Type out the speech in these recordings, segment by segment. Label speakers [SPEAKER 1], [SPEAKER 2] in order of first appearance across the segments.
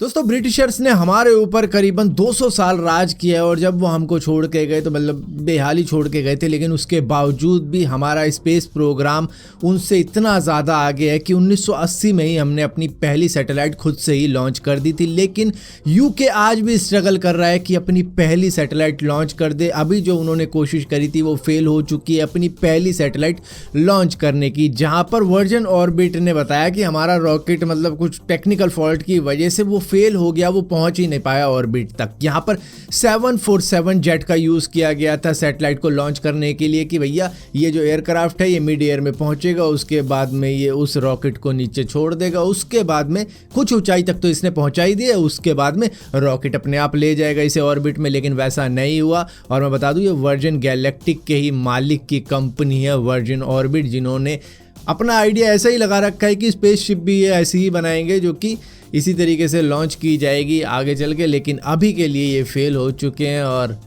[SPEAKER 1] दोस्तों ब्रिटिशर्स ने हमारे ऊपर करीबन 200 साल राज किया है और जब वो हमको छोड़ के गए तो मतलब बेहाली छोड़ के गए थे, लेकिन उसके बावजूद भी हमारा स्पेस प्रोग्राम उनसे इतना ज़्यादा आगे है कि 1980 में ही हमने अपनी पहली सैटेलाइट खुद से ही लॉन्च कर दी थी। लेकिन यूके आज भी स्ट्रगल कर रहा है कि अपनी पहली सैटेलाइट लॉन्च कर दे। अभी जो उन्होंने कोशिश करी थी वो फेल हो चुकी है अपनी पहली सैटेलाइट लॉन्च करने की, जहाँ पर वर्जिन ऑर्बिट ने बताया कि हमारा रॉकेट मतलब कुछ टेक्निकल फॉल्ट की वजह से वो फेल हो गया, वो पहुंच ही नहीं पाया ऑर्बिट तक। यहाँ पर 747 जेट का यूज़ किया गया था सैटेलाइट को लॉन्च करने के लिए कि भैया ये जो एयरक्राफ्ट है ये मिड एयर में पहुंचेगा, उसके बाद में ये उस रॉकेट को नीचे छोड़ देगा, उसके बाद में कुछ ऊंचाई तक तो इसने पहुंचाई दी है, उसके बाद में रॉकेट अपने आप ले जाएगा इसे ऑर्बिट में। लेकिन वैसा नहीं हुआ। और मैं बता दूं ये वर्जिन गैलेक्टिक के ही मालिक की कंपनी है वर्जिन ऑर्बिट, जिन्होंने अपना आइडिया ऐसा ही लगा रखा है कि स्पेसशिप भी ये ऐसी ही बनाएंगे जो कि इसी तरीके से लॉन्च की जाएगी आगे चल के। लेकिन अभी के लिए ये फेल हो चुके हैं और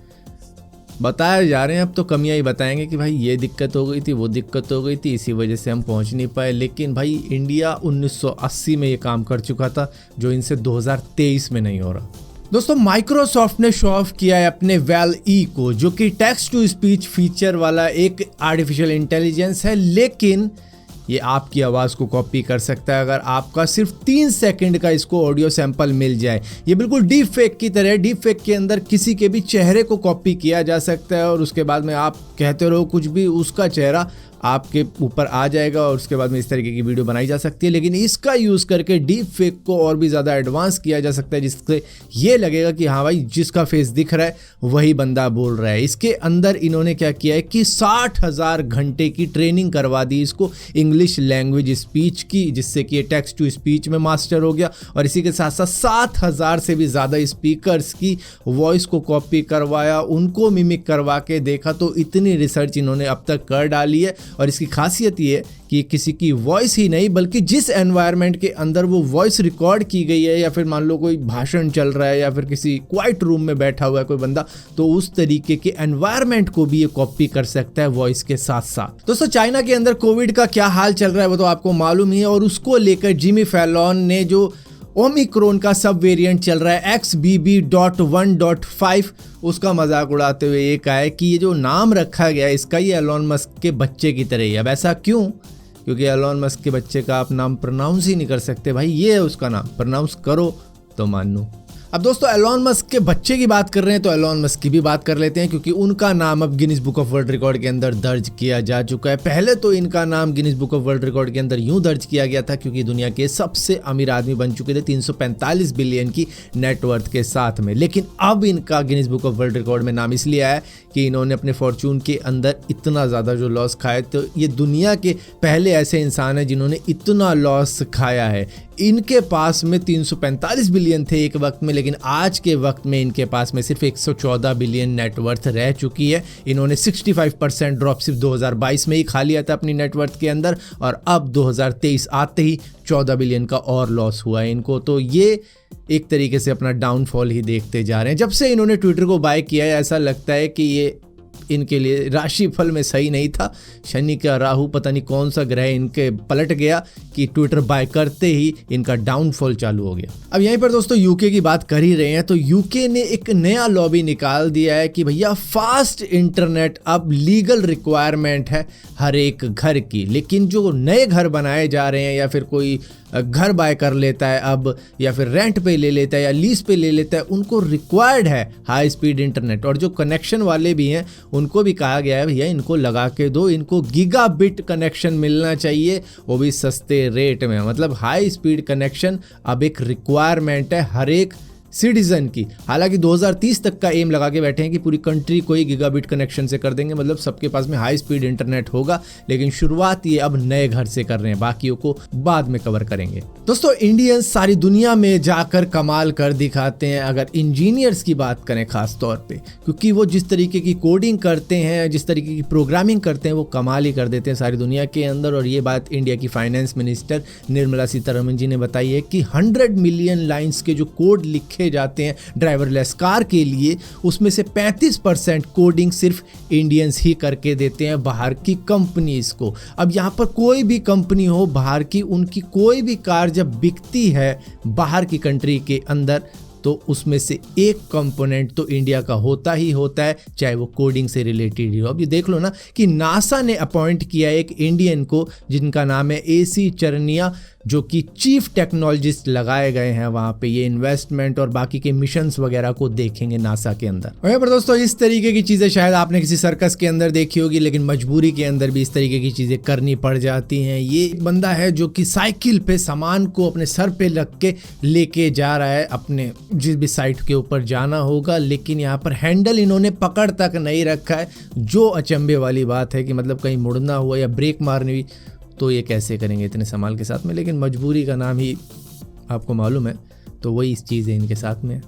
[SPEAKER 1] बताए जा रहे हैं, अब तो कमियां ही बताएंगे कि भाई ये दिक्कत हो गई थी, वो दिक्कत हो गई थी, इसी वजह से हम पहुंच नहीं पाए। लेकिन भाई इंडिया 1980 में ये काम कर चुका था जो इनसे 2023 में नहीं हो रहा। दोस्तों माइक्रोसॉफ्ट ने शो ऑफ किया है अपने वेल ई को, जो कि टेक्स्ट टू स्पीच फीचर वाला एक आर्टिफिशियल इंटेलिजेंस है, लेकिन ये आपकी आवाज़ को कॉपी कर सकता है अगर आपका सिर्फ 3 सेकंड का इसको ऑडियो सैंपल मिल जाए। ये बिल्कुल डीप फेक की तरह है। डीप फेक के अंदर किसी के भी चेहरे को कॉपी किया जा सकता है और उसके बाद में आप कहते रहो कुछ भी, उसका चेहरा आपके ऊपर आ जाएगा और उसके बाद में इस तरीके की वीडियो बनाई जा सकती है। लेकिन इसका यूज़ करके डीप फेक को और भी ज़्यादा एडवांस किया जा सकता है, जिससे ये लगेगा कि हाँ भाई जिसका फेस दिख रहा है वही बंदा बोल रहा है। इसके अंदर इन्होंने क्या किया है कि 60,000 घंटे की ट्रेनिंग करवा दी इसको इंग्लिश लैंग्वेज स्पीच की, जिससे कि ये टेक्स्ट टू स्पीच में मास्टर हो गया। और इसी के साथ साथ 7,000 से भी ज़्यादा स्पीकर्स की वॉइस को कॉपी करवाया, उनको मिमिक करवा के देखा। तो इतनी रिसर्च इन्होंने अब तक कर डाली है और इसकी खासियत ये है कि किसी की वॉइस ही नहीं बल्कि जिस एनवायरनमेंट के अंदर वो वॉइस रिकॉर्ड की गई है, या फिर मान लो कोई भाषण चल रहा है या फिर किसी क्वाइट रूम में बैठा हुआ है कोई बंदा, तो उस तरीके के एनवायरनमेंट को भी ये कॉपी कर सकता है वॉइस के साथ साथ। दोस्तों चाइना के अंदर कोविड का क्या हाल चल रहा है वो तो आपको मालूम ही है, और उसको लेकर जिमी फैलोन ने जो ओमिक्रॉन का सब वेरिएंट चल रहा है XBB.1.5 उसका मजाक उड़ाते हुए ये कहा है कि ये जो नाम रखा गया है इसका, ये एलोन मस्क के बच्चे की तरह ही है। अब ऐसा क्यों? क्योंकि एलोन मस्क के बच्चे का आप नाम प्रोनाउंस ही नहीं कर सकते भाई, ये है उसका नाम, प्रोनाउंस करो तो मानो। अब दोस्तों एलोन मस्क के बच्चे की बात कर रहे हैं तो एलोन मस्क की भी बात कर लेते हैं, क्योंकि उनका नाम अब Guinness book of world record के अंदर दर्ज किया जा चुका है। पहले तो इनका नाम Guinness book of world record के अंदर यूं दर्ज किया गया था क्योंकि दुनिया के सबसे अमीर आदमी बन चुके थे 345 बिलियन की नेटवर्थ के साथ में। लेकिन अब इनका Guinness book of world record में नाम इसलिए आया कि इन्होंने अपने फॉर्चून के अंदर इतना ज़्यादा जो लॉस खाया, तो ये दुनिया के पहले ऐसे इंसान हैं जिन्होंने इतना लॉस खाया है। इनके पास में 345 बिलियन थे एक वक्त में, लेकिन आज के वक्त में इनके पास में सिर्फ 114 बिलियन नेटवर्थ रह चुकी है। इन्होंने 65% ड्रॉप सिर्फ 2022 में ही खा लिया था अपनी नेटवर्थ के अंदर, और अब 2023 आते ही 14 बिलियन का और लॉस हुआ है इनको। तो ये एक तरीके से अपना डाउनफॉल ही देखते जा रहे हैं। जब से इन्होंने ट्विटर को बाय किया है ऐसा लगता है कि ये इनके लिए राशिफल में सही नहीं था। शनि का राहु पता नहीं कौन सा ग्रह इनके पलट गया कि ट्विटर बाय करते ही इनका डाउनफॉल चालू हो गया। अब यहीं पर दोस्तों यूके की बात कर ही रहे हैं तो यूके ने एक नया लॉबी निकाल दिया है कि भैया फास्ट इंटरनेट अब लीगल रिक्वायरमेंट है हर एक घर की। लेकिन जो नए घर बनाए जा रहे हैं या फिर कोई घर बाय कर लेता है अब, या फिर रेंट पे ले लेता है या लीज पे ले लेता है, उनको रिक्वायर्ड है हाई स्पीड इंटरनेट। और जो कनेक्शन वाले भी हैं उनको भी कहा गया है भैया इनको लगा के दो, इनको गीगाबिट कनेक्शन मिलना चाहिए, वो भी सस्ते रेट में। मतलब हाई स्पीड कनेक्शन अब एक रिक्वायरमेंट है हर एक सिटीजन की। हालांकि 2030 तक का एम लगा के बैठे हैं कि पूरी कंट्री को ही गीगाबिट कनेक्शन से कर देंगे, मतलब सबके पास में हाई स्पीड इंटरनेट होगा। लेकिन शुरुआत ये अब नए घर से कर रहे हैं, बाकियों को बाद में कवर करेंगे। दोस्तों इंडियंस सारी दुनिया में जाकर कमाल कर दिखाते हैं अगर इंजीनियर्स की बात करें खास तौर पे, क्योंकि वो जिस तरीके की कोडिंग करते हैं, जिस तरीके की प्रोग्रामिंग करते हैं, वो कमाल ही कर देते हैं सारी दुनिया के अंदर। और ये बात इंडिया की फाइनेंस मिनिस्टर निर्मला सीतारमण जी ने बताई है कि 100 मिलियन लाइन्स के जो कोड लिखे रखे जाते हैं ड्राइवरलेस कार के लिए, उसमें से 35% कोडिंग सिर्फ इंडियंस ही करके देते हैं बाहर की कंपनीज को। अब यहाँ पर कोई भी कंपनी हो बाहर की, उनकी कोई भी कार जब बिकती है बाहर की कंट्री के अंदर तो उसमें से एक कंपोनेंट तो इंडिया का होता ही होता है, चाहे वो कोडिंग से रिलेटेड ही हो। अब ये देख लो ना कि नासा ने अपॉइंट किया एक इंडियन को जिनका नाम है AC चरनिया, जो कि चीफ टेक्नोलॉजिस्ट लगाए गए हैं वहाँ पे। ये इन्वेस्टमेंट और बाकी के मिशंस वगैरह को देखेंगे नासा के अंदर। वहीं पर दोस्तों इस तरीके की चीज़ें शायद आपने किसी सर्कस के अंदर देखी होगी, लेकिन मजबूरी के अंदर भी इस तरीके की चीज़ें करनी पड़ जाती हैं। ये एक बंदा है जो कि साइकिल पे सामान को अपने सर पे रख के लेके जा रहा है अपने जिस भी साइट के ऊपर जाना होगा, लेकिन यहाँ पर हैंडल इन्होंने पकड़ तक नहीं रखा है। जो अचंभे वाली बात है कि मतलब कहीं मुड़ना हुआ या ब्रेक मारनी हुई तो ये कैसे करेंगे इतने सामान के साथ में, लेकिन मजबूरी का नाम ही आपको मालूम है, तो वही इस चीज़ है इनके साथ में।